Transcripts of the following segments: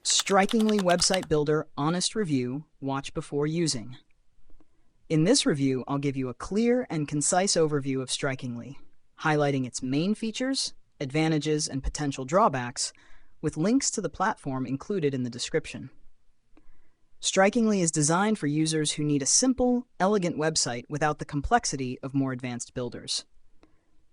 Strikingly Website Builder Honest Review, Watch Before Using. In this review, I'll give you a clear and concise overview of Strikingly, highlighting its main features, advantages, and potential drawbacks, with links to the platform included in the description. Strikingly is designed for users who need a simple, elegant website without the complexity of more advanced builders.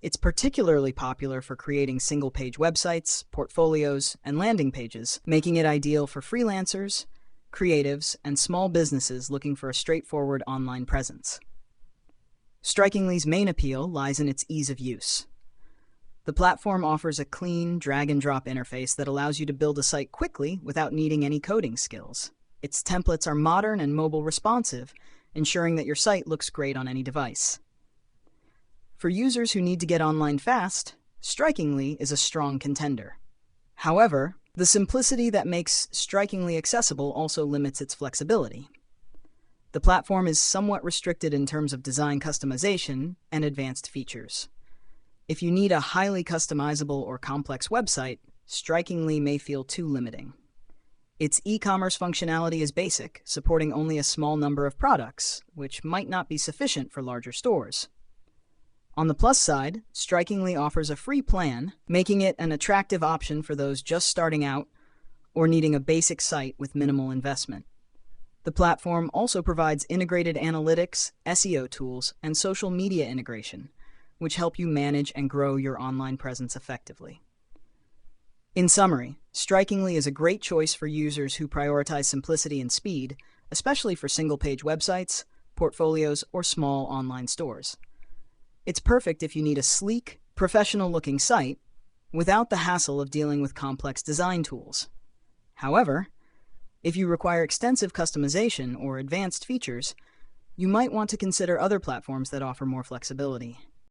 It's particularly popular for creating single-page websites, portfolios, and landing pages, making it ideal for freelancers, creatives, and small businesses looking for a straightforward online presence. Strikingly's main appeal lies in its ease of use. The platform offers a clean, drag-and-drop interface that allows you to build a site quickly without needing any coding skills. Its templates are modern and mobile responsive, ensuring that your site looks great on any device. For users who need to get online fast, Strikingly is a strong contender. However, the simplicity that makes Strikingly accessible also limits its flexibility. The platform is somewhat restricted in terms of design customization and advanced features. If you need a highly customizable or complex website, Strikingly may feel too limiting. Its e-commerce functionality is basic, supporting only a small number of products, which might not be sufficient for larger stores. On the plus side, Strikingly offers a free plan, making it an attractive option for those just starting out or needing a basic site with minimal investment. The platform also provides integrated analytics, SEO tools, and social media integration, which help you manage and grow your online presence effectively. In summary, Strikingly is a great choice for users who prioritize simplicity and speed, especially for single-page websites, portfolios, or small online stores. It's perfect if you need a sleek, professional-looking site without the hassle of dealing with complex design tools. However, if you require extensive customization or advanced features, you might want to consider other platforms that offer more flexibility.